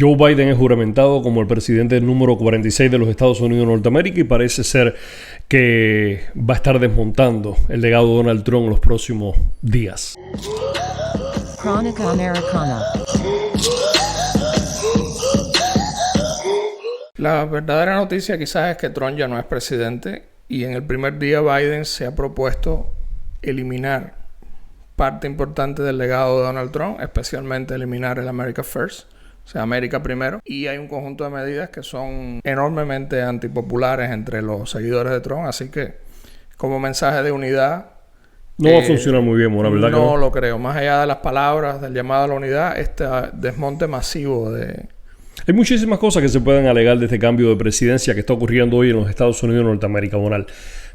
Joe Biden es juramentado como el presidente número 46 de los Estados Unidos de Norteamérica y parece ser que va a estar desmontando el legado de Donald Trump en los próximos días. Crónica Americana. La verdadera noticia quizás es que Trump ya no es presidente y en el primer día Biden se ha propuesto eliminar parte importante del legado de Donald Trump, especialmente eliminar el America First, o sea, América primero. Y hay un conjunto de medidas que son enormemente antipopulares entre los seguidores de Trump, así que como mensaje de unidad no va a funcionar muy bien, la verdad. No lo creo. Más allá de las palabras del llamado a la unidad, este desmonte masivo de... Hay muchísimas cosas que se pueden alegar de este cambio de presidencia que está ocurriendo hoy en los Estados Unidos de Norteamérica, Bonal.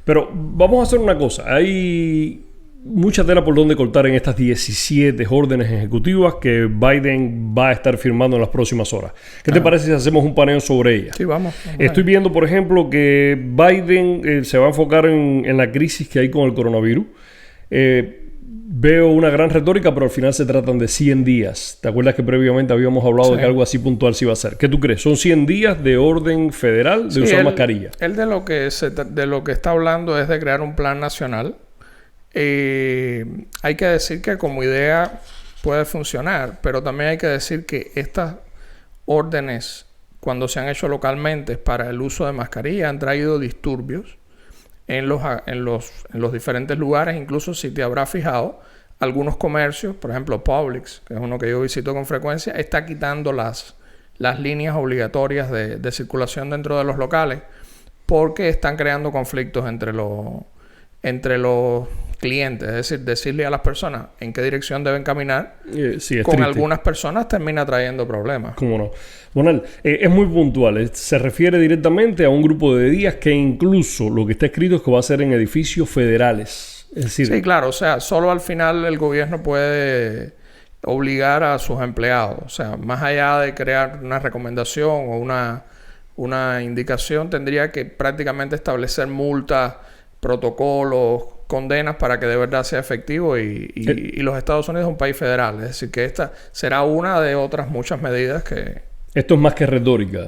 Pero vamos a hacer una cosa. Hay mucha tela por donde cortar en estas 17 órdenes ejecutivas que Biden va a estar firmando en las próximas horas. ¿Qué te parece si hacemos un paneo sobre ellas? Sí, vamos. Estoy viendo, por ejemplo, que Biden se va a enfocar en la crisis que hay con el coronavirus. Veo una gran retórica, pero al final se tratan de 100 días. ¿Te acuerdas que previamente habíamos hablado de que algo así puntual se iba a hacer? ¿Qué tú crees? ¿Son 100 días de orden federal de usar mascarilla? Él de lo que está hablando es de crear un plan nacional. Hay que decir que como idea puede funcionar, pero también hay que decir que estas órdenes, cuando se han hecho localmente para el uso de mascarilla, han traído disturbios en los diferentes lugares. Incluso si te habrás fijado, algunos comercios, por ejemplo Publix, que es uno que yo visito con frecuencia, está quitando las líneas obligatorias de circulación dentro de los locales porque están creando conflictos entre los clientes. Es decir, decirle a las personas en qué dirección deben caminar con algunas personas termina trayendo problemas. ¿Cómo no? Bonal, es muy puntual. Se refiere directamente a un grupo de días que incluso lo que está escrito es que va a ser en edificios federales. Es decir, sí, claro. O sea, solo al final el gobierno puede obligar a sus empleados. O sea, más allá de crear una recomendación o una indicación, tendría que prácticamente establecer multas, protocolos, condenas para que de verdad sea efectivo y los Estados Unidos es un país federal. Es decir, que esta será una de otras muchas medidas que... Esto es más que retórica.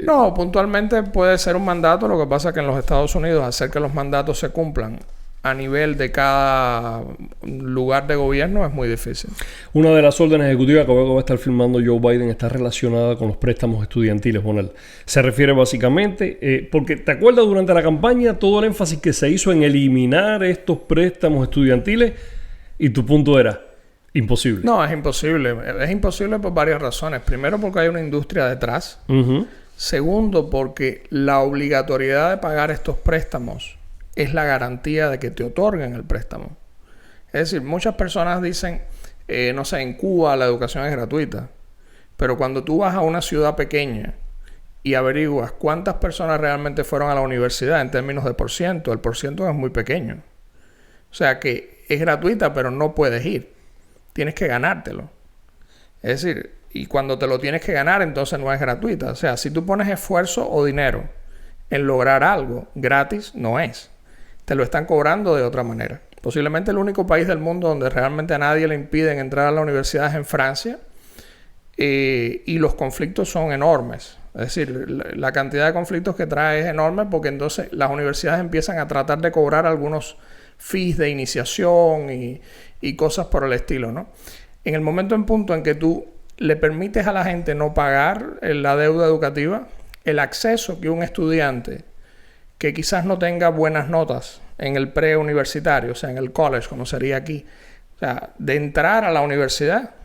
No, puntualmente puede ser un mandato. Lo que pasa es que en los Estados Unidos hacer que los mandatos se cumplan a nivel de cada lugar de gobierno es muy difícil. Una de las órdenes ejecutivas que va a estar firmando Joe Biden está relacionada con los préstamos estudiantiles, Bonal. Se refiere básicamente, porque ¿te acuerdas durante la campaña todo el énfasis que se hizo en eliminar estos préstamos estudiantiles? Y tu punto era, imposible. No, es imposible. Es imposible por varias razones. Primero, porque hay una industria detrás. Segundo, porque la obligatoriedad de pagar estos préstamos es la garantía de que te otorguen el préstamo. Es decir, muchas personas dicen, no sé, en Cuba la educación es gratuita. Pero cuando tú vas a una ciudad pequeña y averiguas cuántas personas realmente fueron a la universidad en términos de por ciento, el por ciento es muy pequeño. O sea que es gratuita, pero no puedes ir. Tienes que ganártelo. Es decir, y cuando te lo tienes que ganar, entonces no es gratuita. O sea, si tú pones esfuerzo o dinero en lograr algo, gratis no es. Te lo están cobrando de otra manera. Posiblemente el único país del mundo donde realmente a nadie le impiden entrar a la universidad es en Francia. Y los conflictos son enormes. Es decir, la cantidad de conflictos que trae es enorme porque entonces las universidades empiezan a tratar de cobrar algunos fees de iniciación y cosas por el estilo, ¿no? En el momento en punto en que tú le permites a la gente no pagar la deuda educativa, el acceso que un estudiante que quizás no tenga buenas notas en el preuniversitario, o sea, en el college, como sería aquí, o sea, de entrar a la universidad,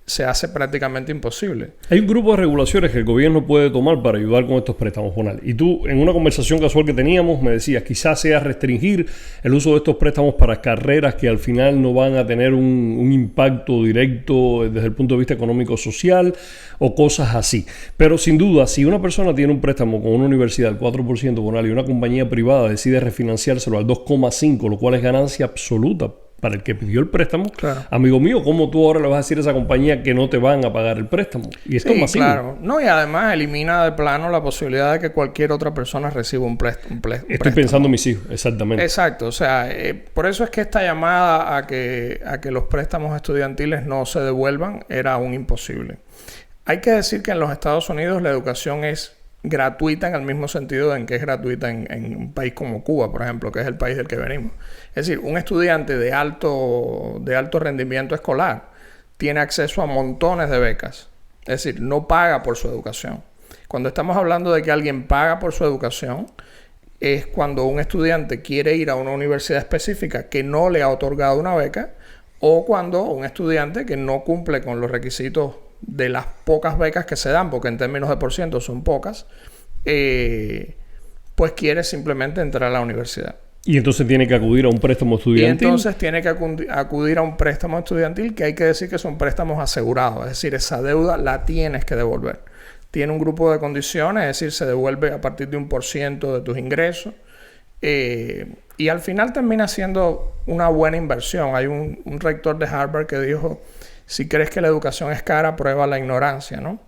se hace prácticamente imposible. Hay un grupo de regulaciones que el gobierno puede tomar para ayudar con estos préstamos, Bonal. Y tú, en una conversación casual que teníamos, me decías, quizás sea restringir el uso de estos préstamos para carreras que al final no van a tener un impacto directo desde el punto de vista económico-social o cosas así. Pero sin duda, si una persona tiene un préstamo con una universidad al 4%, Bonal, y una compañía privada decide refinanciárselo al 2,5%, lo cual es ganancia absoluta para el que pidió el préstamo, claro. Amigo mío, ¿cómo tú ahora le vas a decir a esa compañía que no te van a pagar el préstamo? Y esto es masivo. Claro. No, y además elimina de plano la posibilidad de que cualquier otra persona reciba un préstamo. Estoy pensando en mis hijos, exactamente. Exacto, o sea, por eso es que esta llamada a que los préstamos estudiantiles no se devuelvan era aún imposible. Hay que decir que en los Estados Unidos la educación es gratuita en el mismo sentido en que es gratuita en un país como Cuba, por ejemplo, que es el país del que venimos. Es decir, un estudiante de alto rendimiento escolar tiene acceso a montones de becas. Es decir, no paga por su educación. Cuando estamos hablando de que alguien paga por su educación, es cuando un estudiante quiere ir a una universidad específica que no le ha otorgado una beca, o cuando un estudiante que no cumple con los requisitos de las pocas becas que se dan, porque en términos de por ciento son pocas, pues quiere simplemente entrar a la universidad. Y entonces tiene que acudir a un préstamo estudiantil. Y entonces tiene que acudir a un préstamo estudiantil, que hay que decir que son préstamos asegurados. Es decir, esa deuda la tienes que devolver. Tiene un grupo de condiciones, es decir, se devuelve a partir de 1% de tus ingresos. Y al final termina siendo una buena inversión. Hay un rector de Harvard que dijo: si crees que la educación es cara, prueba la ignorancia, ¿no?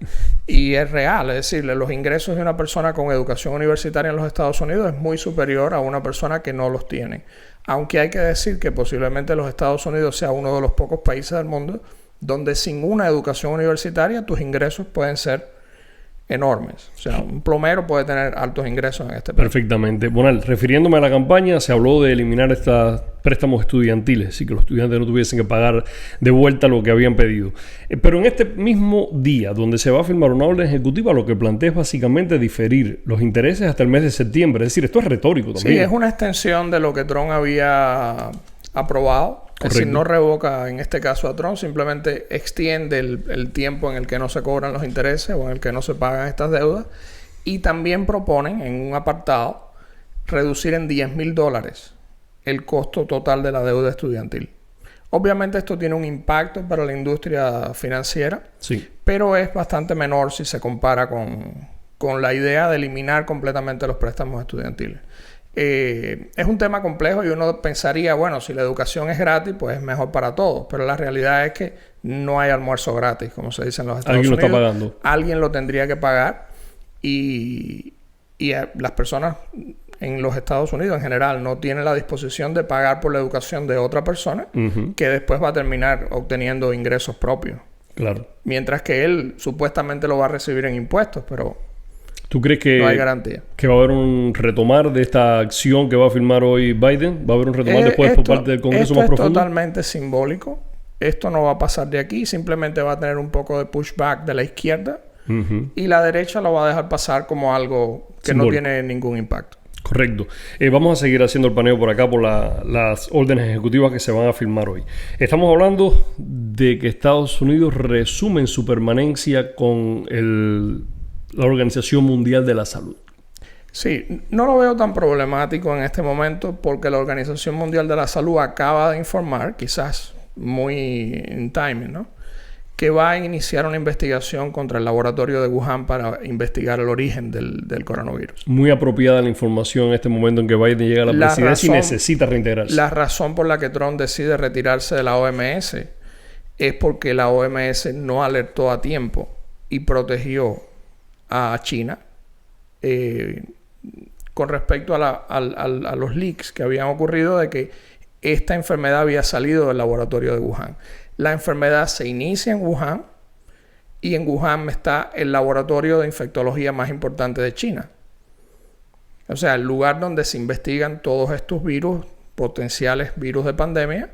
Y es real, es decir, los ingresos de una persona con educación universitaria en los Estados Unidos es muy superior a una persona que no los tiene. Aunque hay que decir que posiblemente los Estados Unidos sea uno de los pocos países del mundo donde sin una educación universitaria tus ingresos pueden ser enormes. O sea, un plomero puede tener altos ingresos en este país. Perfectamente. Bueno, refiriéndome a la campaña, se habló de eliminar estos préstamos estudiantiles, así que los estudiantes no tuviesen que pagar de vuelta lo que habían pedido. Pero en este mismo día, donde se va a firmar una orden ejecutiva, lo que plantea es básicamente diferir los intereses hasta el mes de septiembre. Es decir, esto es retórico también. Sí, es una extensión de lo que Trump había aprobado. Es decir, no revoca en este caso a Trump, simplemente extiende el tiempo en el que no se cobran los intereses o en el que no se pagan estas deudas. Y también proponen en un apartado reducir en $10,000 el costo total de la deuda estudiantil. Obviamente esto tiene un impacto para la industria financiera, sí, pero es bastante menor si se compara con la idea de eliminar completamente los préstamos estudiantiles. Es un tema complejo y uno pensaría, bueno, si la educación es gratis, pues es mejor para todos. Pero la realidad es que no hay almuerzo gratis, como se dice en los Estados Unidos. Alguien lo está pagando. Alguien lo tendría que pagar y las personas en los Estados Unidos en general no tienen la disposición de pagar por la educación de otra persona que después va a terminar obteniendo ingresos propios. Claro. Mientras que él supuestamente lo va a recibir en impuestos, pero ¿tú crees que no hay garantía? ¿Que va a haber un retomar de esta acción que va a firmar hoy Biden? ¿Va a haber un retomar después por parte del Congreso más profundo? Esto es totalmente simbólico. Esto no va a pasar de aquí. Simplemente va a tener un poco de pushback de la izquierda. Y la derecha lo va a dejar pasar como algo que simbólico, no tiene ningún impacto. Correcto. Vamos a seguir haciendo el paneo por acá por las órdenes ejecutivas que se van a firmar hoy. Estamos hablando de que Estados Unidos resumen su permanencia con la Organización Mundial de la Salud. Sí, no lo veo tan problemático en este momento porque la Organización Mundial de la Salud acaba de informar, quizás muy en timing, ¿no?, que va a iniciar una investigación contra el laboratorio de Wuhan para investigar el origen del coronavirus. Muy apropiada la información en este momento en que Biden llega a la presidencia y necesita reintegrarse. La razón por la que Trump decide retirarse de la OMS es porque la OMS no alertó a tiempo y protegió a China con respecto a los leaks que habían ocurrido de que esta enfermedad había salido del laboratorio de Wuhan. La enfermedad se inicia en Wuhan y en Wuhan está el laboratorio de infectología más importante de China. O sea, el lugar donde se investigan todos estos virus, potenciales virus de pandemia,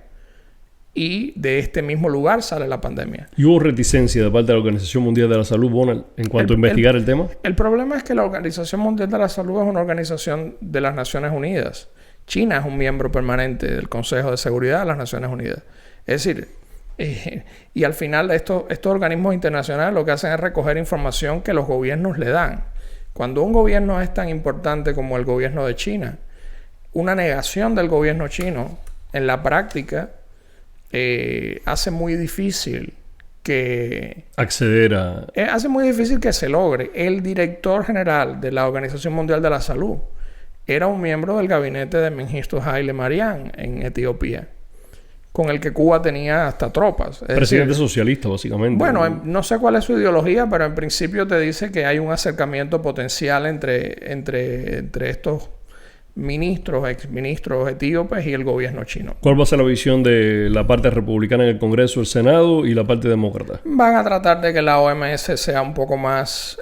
y de este mismo lugar sale la pandemia. ¿Y hubo reticencia de parte de la Organización Mundial de la Salud, Bonald, en cuanto a investigar el tema? El problema es que la Organización Mundial de la Salud es una organización de las Naciones Unidas. China es un miembro permanente del Consejo de Seguridad de las Naciones Unidas. Es decir, y al final estos organismos internacionales lo que hacen es recoger información que los gobiernos le dan. Cuando un gobierno es tan importante como el gobierno de China, una negación del gobierno chino en la práctica hace muy difícil que hace muy difícil que se logre. El director general de la Organización Mundial de la Salud era un miembro del gabinete de Mengistu Haile Mariam en Etiopía, con el que Cuba tenía hasta tropas. Presidente socialista, básicamente. Bueno, no sé cuál es su ideología, pero en principio te dice que hay un acercamiento potencial entre estos ministros, exministros etíopes y el gobierno chino. ¿Cuál va a ser la visión de la parte republicana en el Congreso, el Senado y la parte demócrata? Van a tratar de que la OMS sea un poco más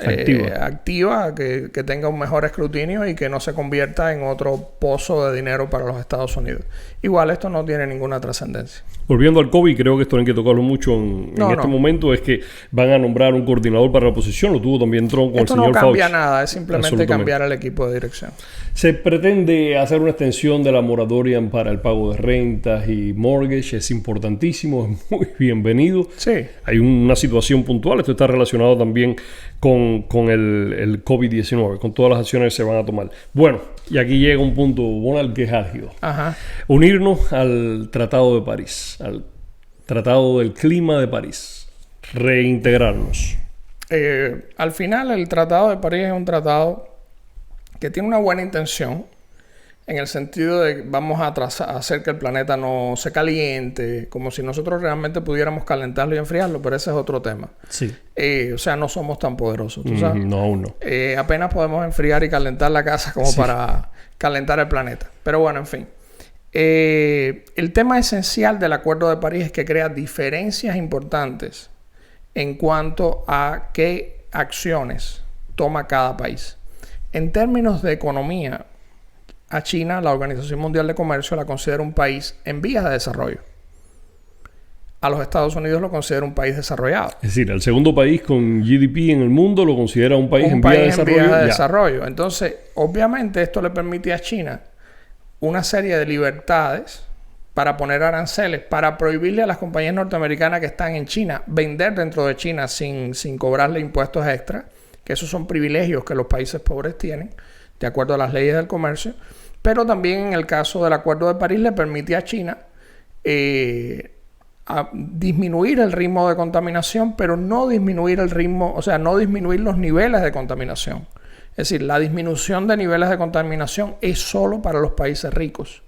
activa, que tenga un mejor escrutinio y que no se convierta en otro pozo de dinero para los Estados Unidos. Igual esto no tiene ninguna trascendencia. Volviendo al COVID, creo que esto no hay que tocarlo mucho en este momento, es que van a nombrar un coordinador para la oposición, lo tuvo también Trump con esto el señor Fauci. Esto no cambia nada, es simplemente cambiar el equipo de dirección. Se pretende hacer una extensión de la moratoria para el pago de rentas y mortgage, es importantísimo, es muy bienvenido. Sí. Hay una situación puntual, esto está relacionado también con el COVID-19, con todas las acciones que se van a tomar. Bueno, y aquí llega un punto, Bonald, que es álgido. Ajá. Unirnos al Tratado de París, al Tratado del Clima de París, reintegrarnos. Al final, el Tratado de París es un tratado que tiene una buena intención, en el sentido de que vamos a hacer que el planeta no se caliente, como si nosotros realmente pudiéramos calentarlo y enfriarlo, pero ese es otro tema. Sí. O sea, no somos tan poderosos, ¿tú sabes? No, aún no. Apenas podemos enfriar y calentar la casa como para calentar el planeta. Pero bueno, en fin. El tema esencial del Acuerdo de París es que crea diferencias importantes en cuanto a qué acciones toma cada país. En términos de economía, a China, la Organización Mundial de Comercio la considera un país en vías de desarrollo. A los Estados Unidos lo considera un país desarrollado. Es decir, el segundo país con GDP en el mundo lo considera un país en vías de desarrollo. Entonces, obviamente, esto le permite a China una serie de libertades para poner aranceles, para prohibirle a las compañías norteamericanas que están en China vender dentro de China sin cobrarle impuestos extra, que esos son privilegios que los países pobres tienen, de acuerdo a las leyes del comercio. Pero también en el caso del Acuerdo de París le permite a China a disminuir el ritmo de contaminación, pero no disminuir el ritmo, o sea, no disminuir los niveles de contaminación. Es decir, la disminución de niveles de contaminación es solo para los países ricos.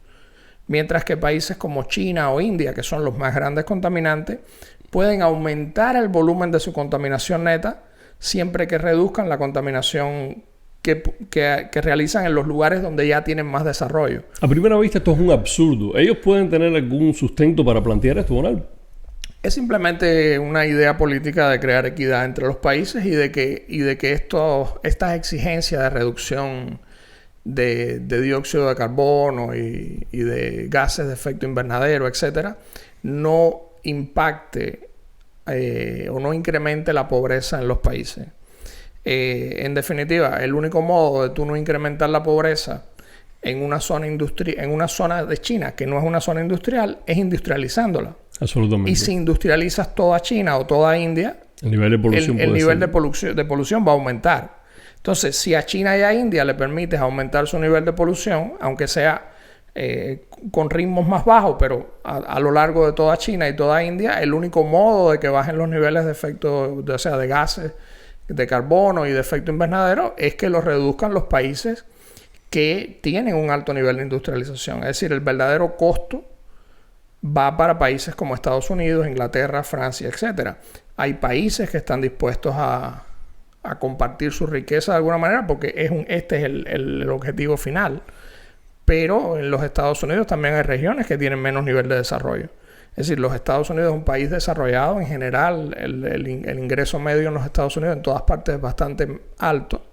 Mientras que países como China o India, que son los más grandes contaminantes, pueden aumentar el volumen de su contaminación neta siempre que reduzcan la contaminación que realizan en los lugares donde ya tienen más desarrollo. A primera vista esto es un absurdo. ¿Ellos pueden tener algún sustento para plantear esto, Donald? Es simplemente una idea política de crear equidad entre los países y de que estas exigencias de reducción de dióxido de carbono y de gases de efecto invernadero, etcétera, no impacte o no incremente la pobreza en los países. En definitiva, el único modo de tú no incrementar la pobreza en una zona de China que no es una zona industrial es industrializándola. Absolutamente. Y si industrializas toda China o toda India, el nivel de polución, el nivel de polución va a aumentar. Entonces, si a China y a India le permites aumentar su nivel de polución, aunque sea con ritmos más bajos, pero a lo largo de toda China y toda India, el único modo de que bajen los niveles de efecto, de gases de carbono y de efecto invernadero, es que los reduzcan los países que tienen un alto nivel de industrialización. Es decir, el verdadero costo va para países como Estados Unidos, Inglaterra, Francia, etcétera. Hay países que están dispuestos a compartir su riqueza de alguna manera porque este es el objetivo final. Pero en los Estados Unidos también hay regiones que tienen menos nivel de desarrollo. Es decir, los Estados Unidos es un país desarrollado. En general, el ingreso medio en los Estados Unidos en todas partes es bastante alto.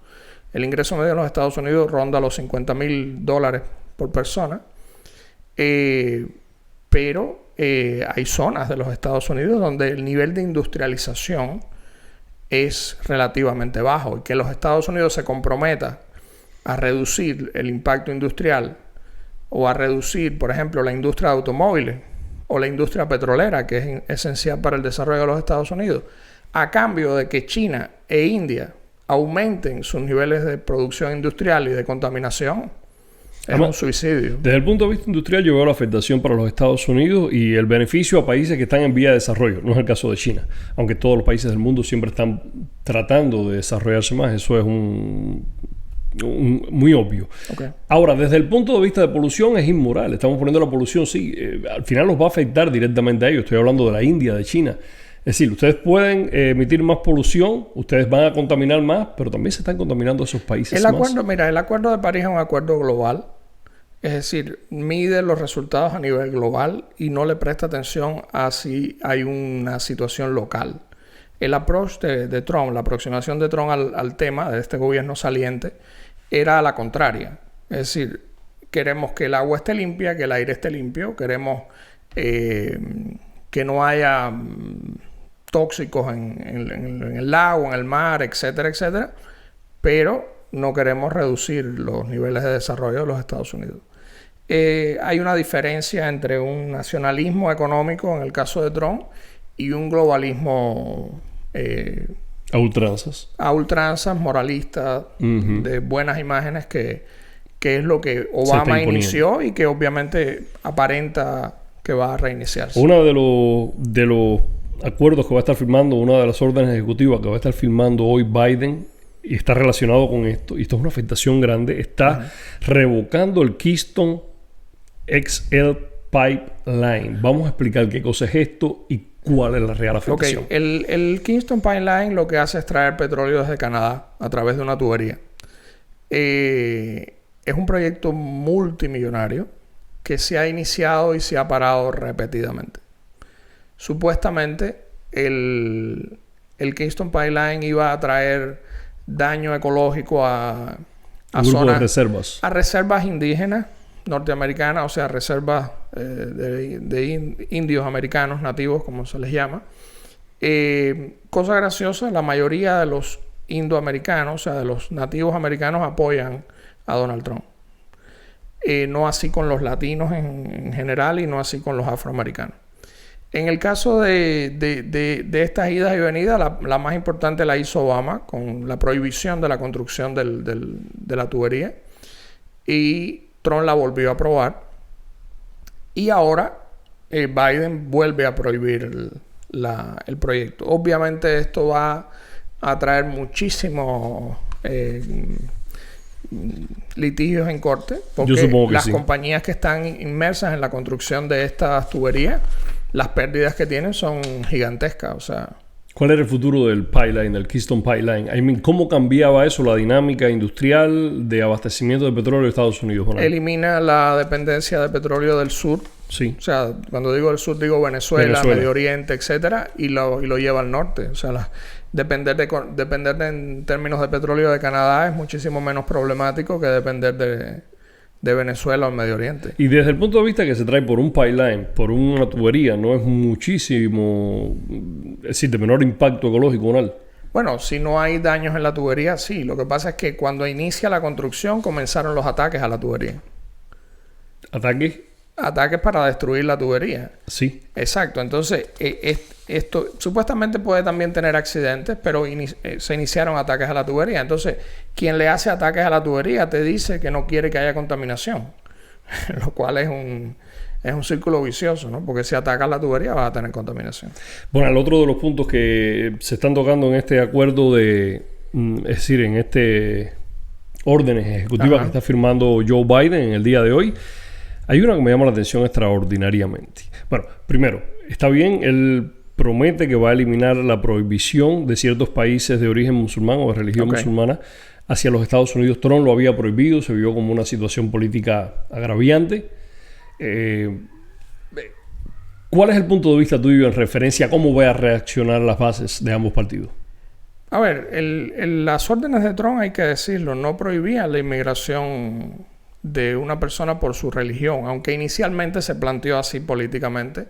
El ingreso medio en los Estados Unidos ronda los $50,000 por persona. Pero hay zonas de los Estados Unidos donde el nivel de industrialización es relativamente bajo. Y que los Estados Unidos se comprometa a reducir el impacto industrial o a reducir, por ejemplo, la industria de automóviles o la industria petrolera, que es esencial para el desarrollo de los Estados Unidos, a cambio de que China e India aumenten sus niveles de producción industrial y de contaminación, es un suicidio. Desde el punto de vista industrial, yo veo la afectación para los Estados Unidos y el beneficio a países que están en vía de desarrollo. No es el caso de China, aunque todos los países del mundo siempre están tratando de desarrollarse más. Eso es muy obvio. Okay. Ahora, desde el punto de vista de polución es inmoral. Estamos poniendo la polución, sí, al final los va a afectar directamente a ellos. Estoy hablando de la India, de China. Es decir, ustedes pueden emitir más polución, ustedes van a contaminar más, pero también se están contaminando esos países el acuerdo de París es un acuerdo global Es decir, mide los resultados a nivel global y no le presta atención a si hay una situación local. El approach de Trump, la aproximación de Trump al tema de este gobierno saliente, era a la contraria. Es decir, queremos que el agua esté limpia, que el aire esté limpio, queremos que no haya tóxicos en el lago, en el mar, etcétera, etcétera, pero no queremos reducir los niveles de desarrollo de los Estados Unidos. Hay una diferencia entre un nacionalismo económico, en el caso de Trump, y un globalismo a ultranzas, moralista, de buenas imágenes, que es lo que Obama inició y que obviamente aparenta que va a reiniciarse. Uno de los acuerdos que va a estar firmando, una de las órdenes ejecutivas que va a estar firmando hoy Biden, y está relacionado con esto, y esto es una afectación grande, está revocando el Keystone XL Pipeline. Vamos a explicar qué cosa es esto y cuál es la real afectación. El Keystone Pipeline lo que hace es traer petróleo desde Canadá a través de una tubería. Es un proyecto multimillonario que se ha iniciado y se ha parado repetidamente. Supuestamente el Keystone Pipeline iba a traer daño ecológico a zonas, a reservas indígenas norteamericanas, o sea, reservas de indios americanos nativos, como se les llama. Cosa graciosa, la mayoría de los indoamericanos, o sea, de los nativos americanos, apoyan a Donald Trump. No así con los latinos en general y no así con los afroamericanos. En el caso de estas idas y venidas, la más importante la hizo Obama con la prohibición de la construcción de la tubería. Y Trump la volvió a aprobar. Y ahora Biden vuelve a prohibir el proyecto. Obviamente esto va a traer muchísimos litigios en corte. Porque las compañías que están inmersas en la construcción de estas tuberías, las pérdidas que tienen son gigantescas. O sea, ¿cuál era el futuro del pipeline, del Keystone Pipeline? ¿Cómo cambiaba eso la dinámica industrial de abastecimiento de petróleo de Estados Unidos? Elimina la dependencia de petróleo del sur. Sí. O sea, cuando digo del sur, digo Venezuela, Medio Oriente, etcétera, y lo lleva al norte. O sea, depender en términos de petróleo de Canadá es muchísimo menos problemático que depender de Venezuela o Medio Oriente. Y desde el punto de vista que se trae por un pipeline, por una tubería, no es muchísimo, es decir, de menor impacto ecológico, ¿no? Bueno, si no hay daños en la tubería, sí. Lo que pasa es que cuando inicia la construcción comenzaron los ataques a la tubería. ¿Ataques? Ataques para destruir la tubería. Sí. Exacto. Entonces, esto supuestamente puede también tener accidentes, pero se iniciaron ataques a la tubería. Entonces, quien le hace ataques a la tubería te dice que no quiere que haya contaminación. Lo cual es un círculo vicioso, ¿no? Porque si atacas la tubería vas a tener contaminación. Bueno, el otro de los puntos que se están tocando en este acuerdo es decir, en este órdenes ejecutivas que está firmando Joe Biden en el día de hoy, hay una que me llama la atención extraordinariamente. Bueno, primero, está bien, él promete que va a eliminar la prohibición de ciertos países de origen musulmán o de religión musulmana hacia los Estados Unidos. Trump lo había prohibido, se vio como una situación política agraviante. ¿Cuál es el punto de vista tuyo en referencia a cómo va a reaccionar las bases de ambos partidos? A ver, las órdenes de Trump, hay que decirlo, no prohibían la inmigración de una persona por su religión, aunque inicialmente se planteó así políticamente.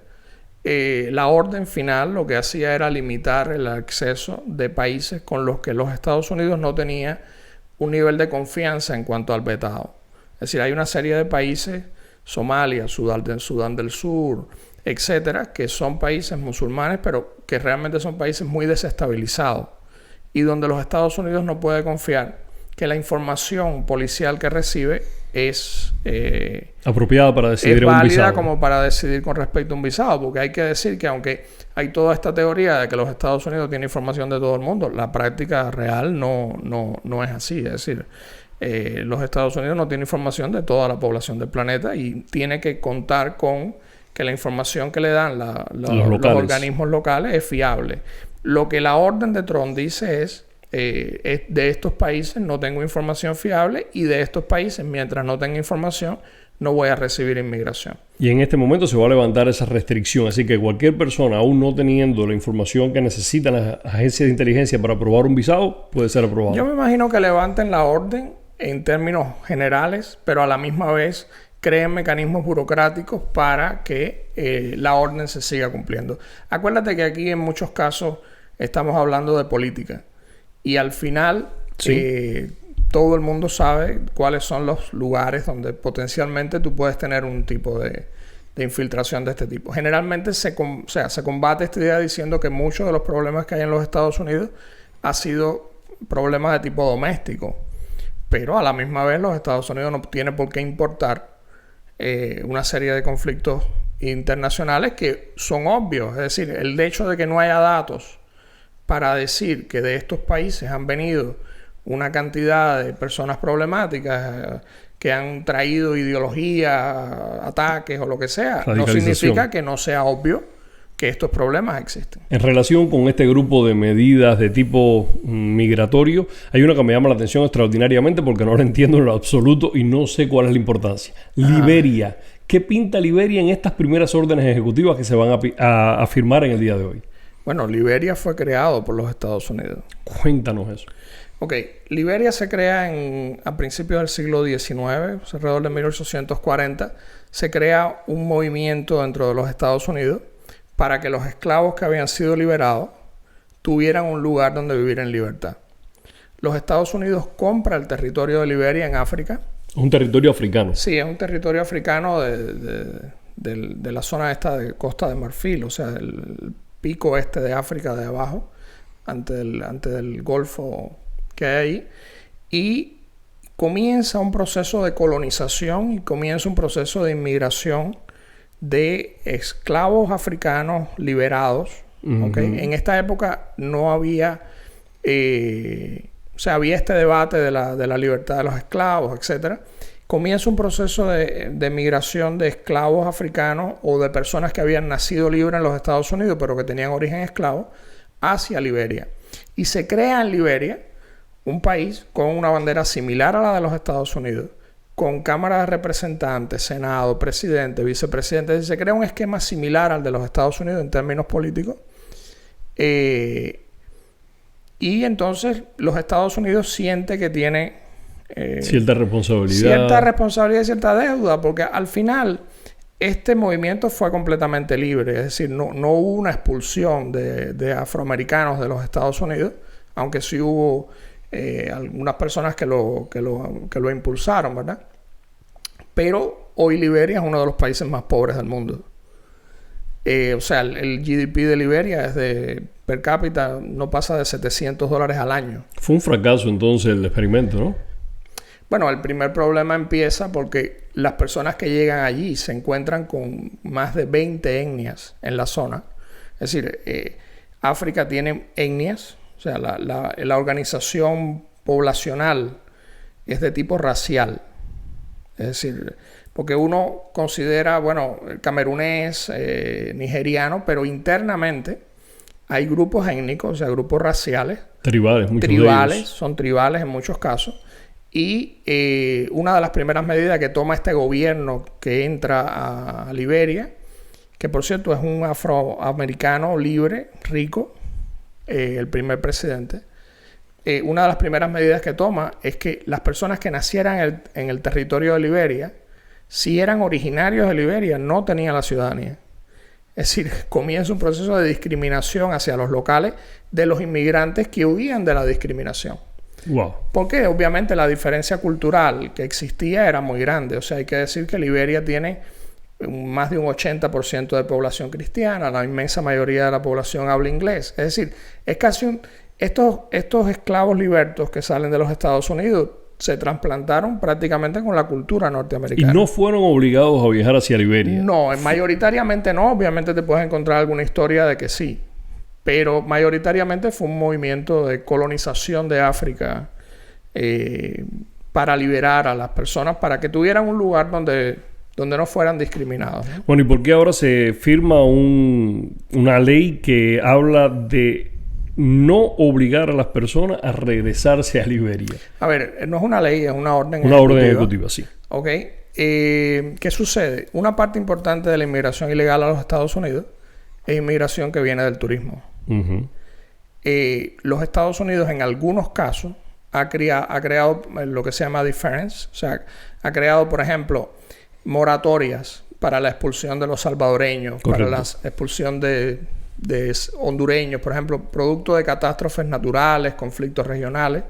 La orden final lo que hacía era limitar el acceso de países con los que los Estados Unidos no tenía un nivel de confianza en cuanto al vetado. Es decir, hay una serie de países, Somalia, Sudán del Sur, etcétera, que son países musulmanes, pero que realmente son países muy desestabilizados y donde los Estados Unidos no puede confiar que la información policial que recibe es apropiada para decidir es válida un visado, como para decidir con respecto a un visado, porque hay que decir que aunque hay toda esta teoría de que los Estados Unidos tienen información de todo el mundo, la práctica real no es así. Es decir, los Estados Unidos no tienen información de toda la población del planeta y tiene que contar con que la información que le dan los organismos locales es fiable. Lo que la orden de Trump dice es de estos países no tengo información fiable, y de estos países, mientras no tenga información, no voy a recibir inmigración. Y en este momento se va a levantar esa restricción, así que cualquier persona, aún no teniendo la información que necesitan las agencias de inteligencia para aprobar un visado, puede ser aprobado. Yo me imagino que levanten la orden en términos generales, pero a la misma vez creen mecanismos burocráticos para que la orden se siga cumpliendo. Acuérdate que aquí en muchos casos estamos hablando de política y al final todo el mundo sabe cuáles son los lugares donde potencialmente tú puedes tener un tipo de infiltración de este tipo. Generalmente se combate esta idea diciendo que muchos de los problemas que hay en los Estados Unidos han sido problemas de tipo doméstico, pero a la misma vez los Estados Unidos no tienen por qué importar una serie de conflictos internacionales que son obvios. Es decir, el hecho de que no haya datos para decir que de estos países han venido una cantidad de personas problemáticas que han traído ideología, ataques o lo que sea, no significa que no sea obvio que estos problemas existen. En relación con este grupo de medidas de tipo migratorio, hay una que me llama la atención extraordinariamente porque no la entiendo en lo absoluto y no sé cuál es la importancia. Liberia. ¿Qué pinta Liberia en estas primeras órdenes ejecutivas que se van a firmar en el día de hoy? Bueno, Liberia fue creado por los Estados Unidos. Cuéntanos eso. Ok, Liberia se crea a principios del siglo XIX, alrededor de 1840. Se crea un movimiento dentro de los Estados Unidos para que los esclavos que habían sido liberados tuvieran un lugar donde vivir en libertad. Los Estados Unidos compra el territorio de Liberia en África. ¿Un territorio africano? Sí, es un territorio africano de la zona esta de Costa de Marfil, o sea, el pico este de África de abajo, antes del Golfo que hay ahí, y comienza un proceso de colonización y comienza un proceso de inmigración de esclavos africanos liberados. ¿Okay? En esta época no había, había este debate de la libertad de los esclavos, etc. Comienza un proceso de migración de esclavos africanos o de personas que habían nacido libres en los Estados Unidos pero que tenían origen esclavo hacia Liberia. Y se crea en Liberia un país con una bandera similar a la de los Estados Unidos, con Cámara de Representantes, Senado, Presidente, Vicepresidente. Se crea un esquema similar al de los Estados Unidos en términos políticos. Y entonces los Estados Unidos siente que tiene cierta responsabilidad. Cierta responsabilidad y cierta deuda, porque al final este movimiento fue completamente libre. Es decir, no hubo una expulsión de afroamericanos de los Estados Unidos, aunque sí hubo algunas personas que lo impulsaron, ¿verdad? Pero hoy Liberia es uno de los países más pobres del mundo. El GDP de Liberia es per cápita no pasa de $700 al año. Fue un fracaso entonces el experimento, ¿no? Bueno, el primer problema empieza porque las personas que llegan allí se encuentran con más de 20 etnias en la zona. Es decir, África tiene etnias. O sea, la organización poblacional es de tipo racial. Es decir, porque uno considera, el camerunés, nigeriano, pero internamente hay grupos étnicos, o sea, grupos raciales. Tribales, muchos tribales, de ellos. Son tribales en muchos casos. Y una de las primeras medidas que toma este gobierno que entra a Liberia, que por cierto es un afroamericano libre, rico, el primer presidente, una de las primeras medidas que toma es que las personas que nacieran en el territorio de Liberia, si eran originarios de Liberia, no tenían la ciudadanía. Es decir, comienza un proceso de discriminación hacia los locales de los inmigrantes que huían de la discriminación. Wow. Porque obviamente la diferencia cultural que existía era muy grande. O sea, hay que decir que Liberia tiene más de un 80% de población cristiana, la inmensa mayoría de la población habla inglés. Es decir, es casi estos esclavos libertos que salen de los Estados Unidos se trasplantaron prácticamente con la cultura norteamericana. ¿Y no fueron obligados a viajar hacia Liberia? No, mayoritariamente no. Obviamente te puedes encontrar alguna historia de que sí. Pero mayoritariamente fue un movimiento de colonización de África para liberar a las personas, para que tuvieran un lugar donde no fueran discriminados, ¿no? Bueno, ¿y por qué ahora se firma una ley que habla de no obligar a las personas a regresarse a Liberia? A ver, no es una ley, es una orden ejecutiva. Una orden ejecutiva, sí. Ok. ¿qué sucede? Una parte importante de la inmigración ilegal a los Estados Unidos es inmigración que viene del turismo. Los Estados Unidos en algunos casos ha creado lo que se llama deference, o sea, ha creado, por ejemplo, moratorias para la expulsión de los salvadoreños, Correcto. para la expulsión de hondureños, por ejemplo, producto de catástrofes naturales, conflictos regionales.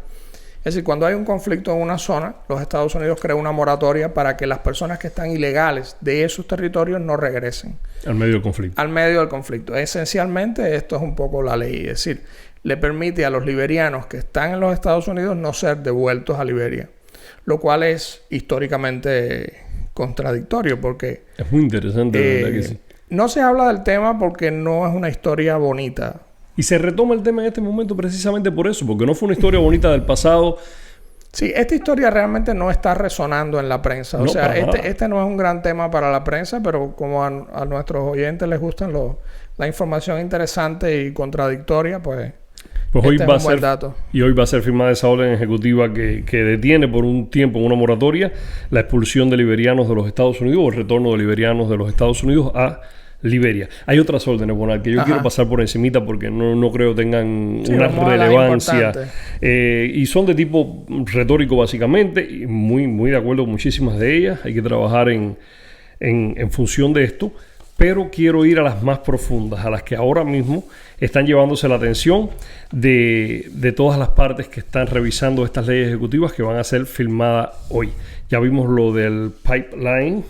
Es decir, cuando hay un conflicto en una zona, los Estados Unidos crean una moratoria para que las personas que están ilegales de esos territorios no regresen Al medio del conflicto. al medio del conflicto. Esencialmente, esto es un poco la ley. Es decir, le permite a los liberianos que están en los Estados Unidos no ser devueltos a Liberia. Lo cual es históricamente contradictorio porque... Es muy interesante, la verdad que sí. No se habla del tema porque no es una historia bonita. Y se retoma el tema en este momento precisamente por eso, porque no fue una historia bonita del pasado. Sí, esta historia realmente no está resonando en la prensa. O No, sea, para nada. este no es un gran tema para la prensa, pero como a nuestros oyentes les gustan la información interesante y contradictoria, pues Hoy este va a es un buen ser, dato. y hoy va a ser firmada esa orden ejecutiva que detiene por un tiempo en una moratoria la expulsión de liberianos de los Estados Unidos o el retorno de liberianos de los Estados Unidos a Liberia. Hay otras órdenes, Bonal, que yo quiero pasar por encimita porque no creo tengan Sí, una vamos a las relevancia. importantes. Y son de tipo retórico básicamente, y muy de acuerdo con muchísimas de ellas. Hay que trabajar en función de esto. Pero quiero ir a las más profundas, a las que ahora mismo están llevándose la atención de todas las partes que están revisando estas leyes ejecutivas que van a ser firmadas hoy. Ya vimos lo del pipeline.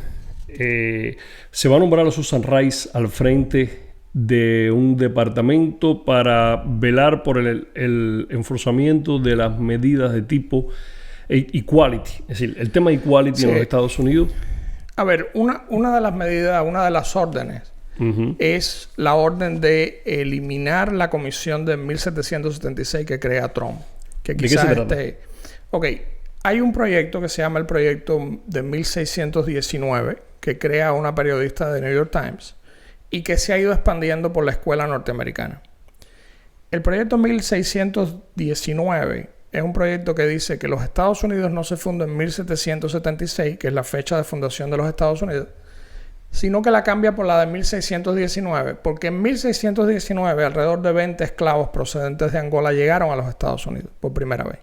Se va a nombrar a Susan Rice al frente de un departamento para velar por el enforzamiento de las medidas de tipo equality. Es decir, el tema equality en los Estados Unidos. A ver, una de las medidas, una de las órdenes es la orden de eliminar la comisión de 1776 que crea Trump. Que ¿De qué se trata? Ok, hay un proyecto que se llama el proyecto de 1619 que crea una periodista de New York Times y que se ha ido expandiendo por la escuela norteamericana. El proyecto 1619 es un proyecto que dice que los Estados Unidos no se fundan en 1776, que es la fecha de fundación de los Estados Unidos, sino que la cambia por la de 1619, porque en 1619 alrededor de 20 esclavos procedentes de Angola llegaron a los Estados Unidos por primera vez.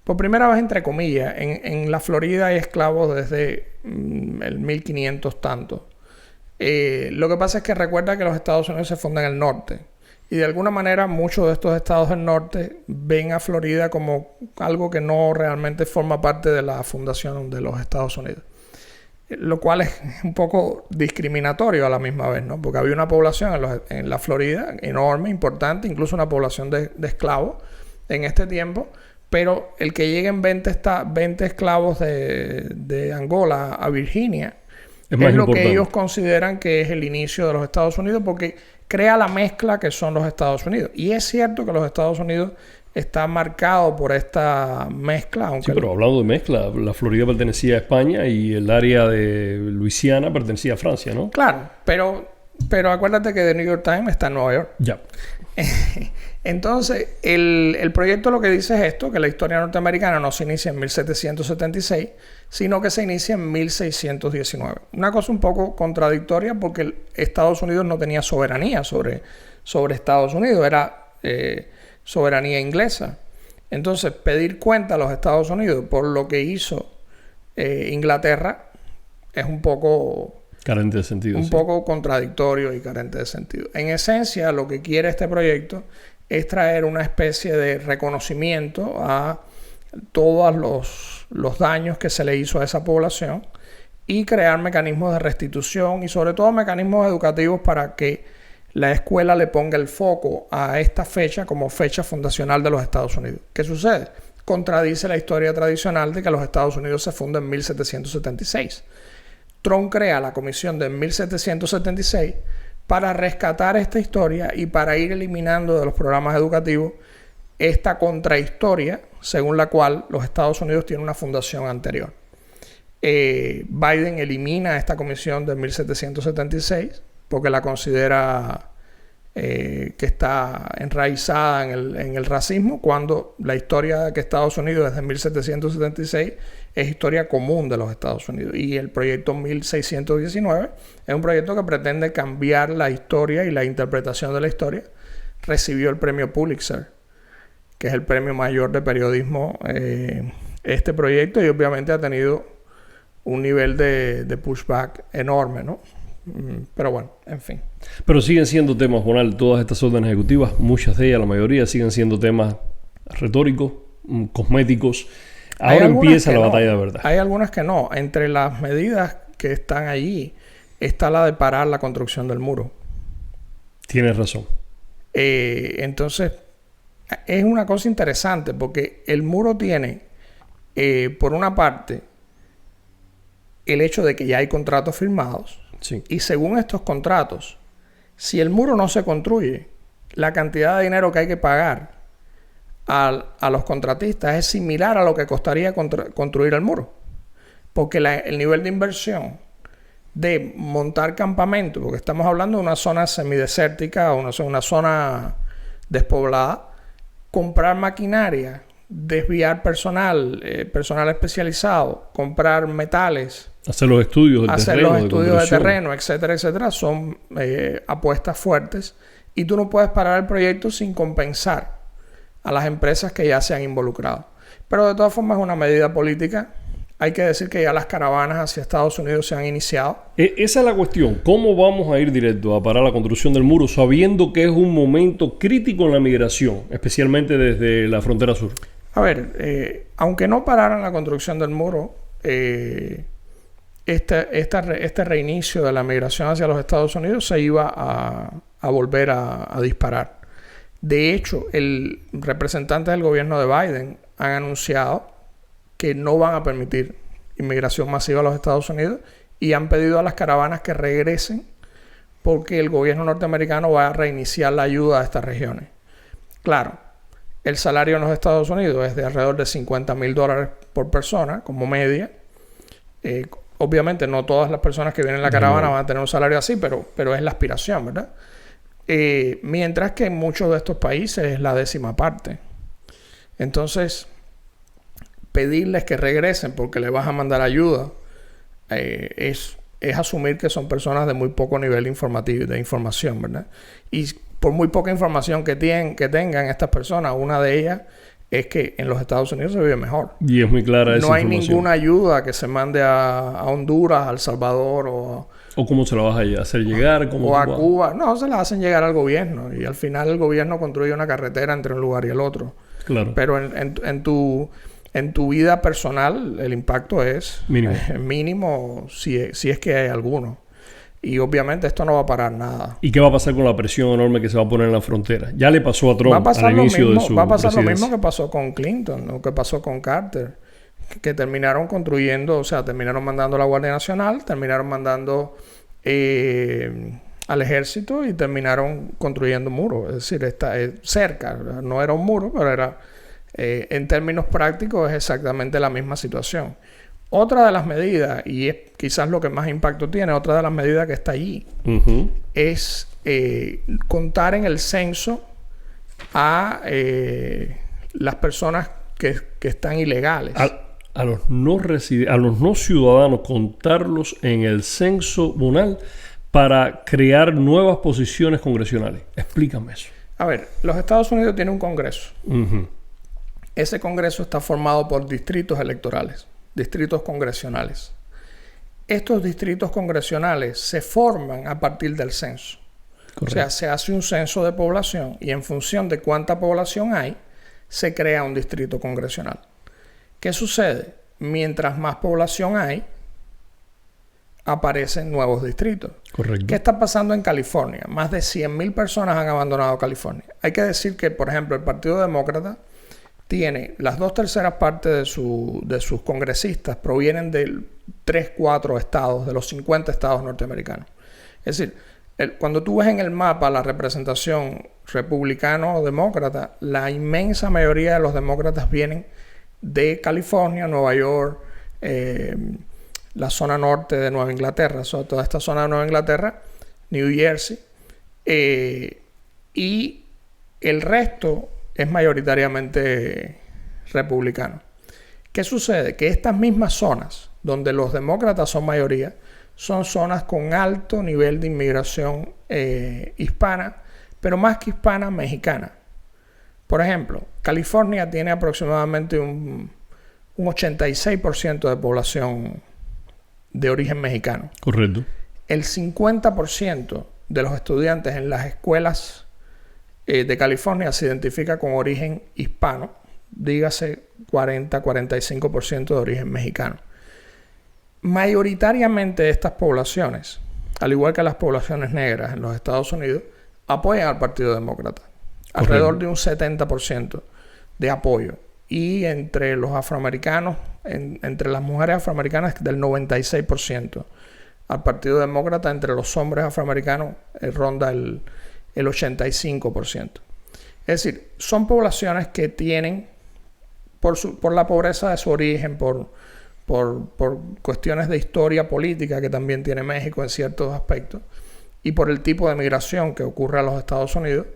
Por primera vez, entre comillas, en la Florida hay esclavos desde el 1500 tanto. Lo que pasa es que recuerda que los Estados Unidos se fundan en el norte. Y de alguna manera muchos de estos estados del norte ven a Florida como algo que no realmente forma parte de la fundación de los Estados Unidos. Lo cual es un poco discriminatorio a la misma vez, ¿no? Porque había una población en la Florida enorme, importante, incluso una población de esclavos en este tiempo. Pero el que lleguen 20 esclavos de Angola a Virginia es lo importante. que ellos consideran que es el inicio de los Estados Unidos porque crea la mezcla que son los Estados Unidos. Y es cierto que los Estados Unidos está marcado por esta mezcla. Aunque Sí, pero hablando de mezcla, la Florida pertenecía a España y el área de Luisiana pertenecía a Francia, ¿no? Claro, pero acuérdate que The New York Times está en Nueva York. Ya. Entonces, el proyecto lo que dice es esto, que la historia norteamericana no se inicia en 1776, sino que se inicia en 1619. Una cosa un poco contradictoria porque Estados Unidos no tenía soberanía sobre Estados Unidos, era soberanía inglesa. Entonces, pedir cuenta a los Estados Unidos por lo que hizo Inglaterra es un poco... Carente de sentido. Un poco contradictorio y carente de sentido. En esencia, lo que quiere este proyecto es traer una especie de reconocimiento a todos los daños que se le hizo a esa población y crear mecanismos de restitución y sobre todo mecanismos educativos para que la escuela le ponga el foco a esta fecha como fecha fundacional de los Estados Unidos. ¿Qué sucede? Contradice la historia tradicional de que los Estados Unidos se fundan en 1776. Trump crea la comisión de 1776 para rescatar esta historia y para ir eliminando de los programas educativos esta contrahistoria según la cual los Estados Unidos tienen una fundación anterior. Biden elimina esta comisión de 1776 porque la considera que está enraizada en el racismo, cuando la historia de que Estados Unidos desde 1776 es historia común de los Estados Unidos. Y el proyecto 1619 es un proyecto que pretende cambiar la historia y la interpretación de la historia. Recibió el premio Pulitzer, que es el premio mayor de periodismo, este proyecto, y obviamente ha tenido un nivel de pushback enorme, ¿no? Pero bueno, en fin. Pero siguen siendo temas, Juan, todas estas órdenes ejecutivas, muchas de ellas, la mayoría, siguen siendo temas retóricos, cosméticos. Ahora empieza la batalla de verdad. Hay algunas que no. Entre las medidas que están allí está la de parar la construcción del muro. Tienes razón. Entonces, es una cosa interesante porque el muro tiene, por una parte, el hecho de que ya hay contratos firmados. Sí. Y según estos contratos, si el muro no se construye, la cantidad de dinero que hay que pagar a los contratistas es similar a lo que costaría construir el muro. Porque el nivel de inversión de montar campamentos, porque estamos hablando de una zona semidesértica, una zona despoblada, comprar maquinaria, desviar personal especializado, comprar metales, hacer los estudios de terreno, etcétera, etcétera, son apuestas fuertes, y tú no puedes parar el proyecto sin compensar a las empresas que ya se han involucrado. Pero de todas formas es una medida política. Hay que decir que ya las caravanas hacia Estados Unidos se han iniciado. Esa es la cuestión. ¿Cómo vamos a ir directo a parar la construcción del muro sabiendo que es un momento crítico en la migración, especialmente desde la frontera sur? A ver, aunque no pararan la construcción del muro, este reinicio de la migración hacia los Estados Unidos se iba a volver a disparar. De hecho, el representante del gobierno de Biden han anunciado que no van a permitir inmigración masiva a los Estados Unidos y han pedido a las caravanas que regresen porque el gobierno norteamericano va a reiniciar la ayuda a estas regiones. Claro, el salario en los Estados Unidos es de alrededor de $50,000 por persona, como media. Obviamente no todas las personas que vienen en la caravana van a tener un salario así, pero es la aspiración, ¿verdad? Mientras que en muchos de estos países es la 10ª parte. Entonces, pedirles que regresen porque les vas a mandar ayuda es asumir que son personas de muy poco nivel informativo, de información, ¿verdad? Y por muy poca información que tengan estas personas, una de ellas es que en los Estados Unidos se vive mejor. Y es muy clara esa información. No hay ninguna ayuda que se mande a Honduras, a El Salvador o cómo se la vas a hacer llegar. O a Cuba. No, se la hacen llegar al gobierno. Y al final el gobierno construye una carretera entre un lugar y el otro. Claro. Pero en tu vida personal el impacto es mínimo si es que hay alguno. Y obviamente esto no va a parar nada. ¿Y qué va a pasar con la presión enorme que se va a poner en la frontera? Ya le pasó a Trump al inicio de su Va a pasar presidencia. lo mismo que pasó con Clinton o que pasó con Carter. Que terminaron construyendo, o sea, terminaron mandando a la Guardia Nacional, terminaron mandando al ejército y terminaron construyendo muros. Es decir, está cerca. No era un muro, pero era... en términos prácticos es exactamente la misma situación. Otra de las medidas, y es quizás lo que más impacto tiene, otra de las medidas que está allí, es contar en el censo a las personas que están ilegales. A los no ciudadanos, contarlos en el censo munal para crear nuevas posiciones congresionales. Explícame eso. A ver, los Estados Unidos tienen un congreso. Ese congreso está formado por distritos electorales, distritos congresionales. Estos distritos congresionales se forman a partir del censo. Correcto. O sea, se hace un censo de población y en función de cuánta población hay, se crea un distrito congresional. ¿Qué sucede? Mientras más población hay, aparecen nuevos distritos. Correcto. ¿Qué está pasando en California? Más de 100,000 personas han abandonado California. Hay que decir que, por ejemplo, el Partido Demócrata tiene las 2/3 partes de sus congresistas provienen de 3-4 estados, de los 50 estados norteamericanos. Es decir, cuando tú ves en el mapa la representación republicano o demócrata, la inmensa mayoría de los demócratas vienen de California, Nueva York, la zona norte de Nueva Inglaterra, toda esta zona de Nueva Inglaterra, New Jersey, y el resto es mayoritariamente republicano. ¿Qué sucede? Que estas mismas zonas, donde los demócratas son mayoría, son zonas con alto nivel de inmigración hispana, pero más que hispana, mexicana. Por ejemplo, California tiene aproximadamente un 86% de población de origen mexicano. Correcto. El 50% de los estudiantes en las escuelas de California se identifica con origen hispano, dígase 40-45% de origen mexicano. Mayoritariamente estas poblaciones, al igual que las poblaciones negras en los Estados Unidos, apoyan al Partido Demócrata. Alrededor de un 70% de apoyo. Y entre los afroamericanos, entre las mujeres afroamericanas, del 96%. Al Partido Demócrata, entre los hombres afroamericanos, ronda el 85%. Es decir, son poblaciones que tienen, por la pobreza de su origen, por cuestiones de historia política que también tiene México en ciertos aspectos, y por el tipo de migración que ocurre a los Estados Unidos,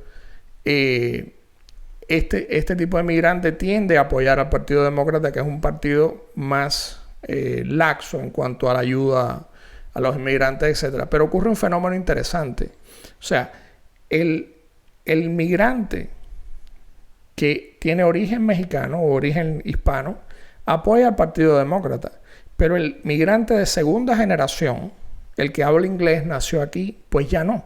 este tipo de migrante tiende a apoyar al Partido Demócrata, que es un partido más laxo en cuanto a la ayuda a los inmigrantes, etc. Pero ocurre un fenómeno interesante. O sea, el migrante que tiene origen mexicano o origen hispano apoya al Partido Demócrata. Pero el migrante de segunda generación, el que habla inglés, nació aquí, pues ya no.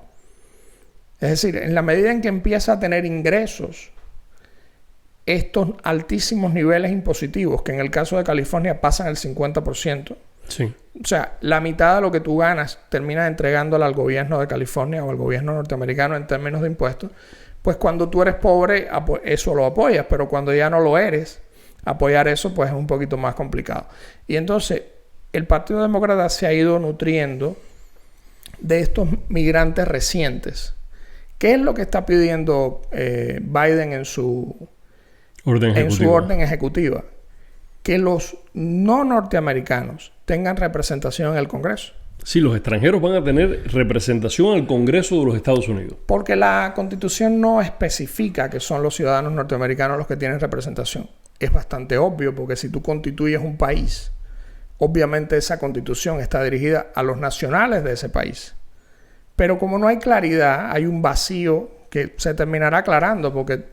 Es decir, en la medida en que empieza a tener ingresos, estos altísimos niveles impositivos, que en el caso de California pasan el 50%, sí. O sea, la mitad de lo que tú ganas terminas entregándolo al gobierno de California o al gobierno norteamericano en términos de impuestos, pues cuando tú eres pobre, eso lo apoyas, pero cuando ya no lo eres, apoyar eso pues es un poquito más complicado. Y entonces, el Partido Demócrata se ha ido nutriendo de estos migrantes recientes. ¿Qué es lo que está pidiendo Biden en su orden ejecutiva? Que los no norteamericanos tengan representación en el Congreso. Sí, los extranjeros van a tener representación en el Congreso de los Estados Unidos. Porque la Constitución no especifica que son los ciudadanos norteamericanos los que tienen representación. Es bastante obvio, porque si tú constituyes un país, obviamente esa Constitución está dirigida a los nacionales de ese país. Pero como no hay claridad, hay un vacío que se terminará aclarando, porque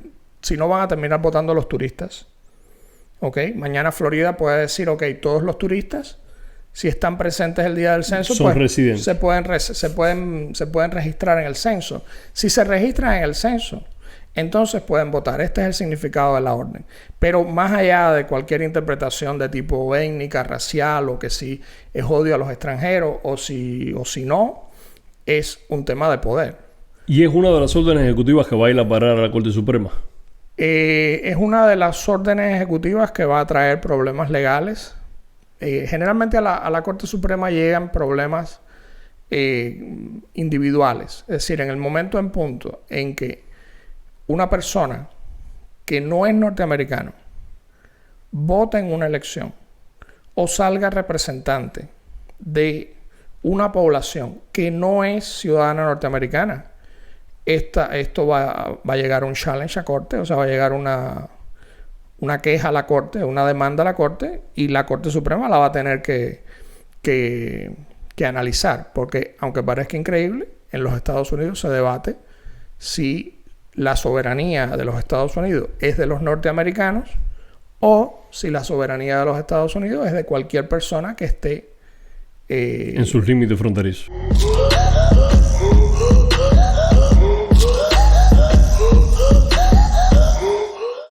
si no van a terminar votando los turistas. ¿Ok? Mañana Florida puede decir, ok, todos los turistas, si están presentes el día del censo, son pues residentes. se pueden registrar en el censo. Si se registran en el censo, entonces pueden votar. Este es el significado de la orden. Pero más allá de cualquier interpretación de tipo étnica, racial, o que si es odio a los extranjeros, o si no, es un tema de poder. ¿Y es una de las órdenes ejecutivas que va a ir a parar a la Corte Suprema? Es una de las órdenes ejecutivas que va a traer problemas legales. Generalmente a la Corte Suprema llegan problemas individuales. Es decir, en el momento en punto en que una persona que no es norteamericano vote en una elección o salga representante de una población que no es ciudadana norteamericana, esto va a llegar un challenge a corte, o sea, va a llegar una queja a la corte, una demanda a la corte, y la Corte Suprema la va a tener que analizar, porque aunque parezca increíble, en los Estados Unidos se debate si la soberanía de los Estados Unidos es de los norteamericanos o si la soberanía de los Estados Unidos es de cualquier persona que esté en sus límites fronterizos.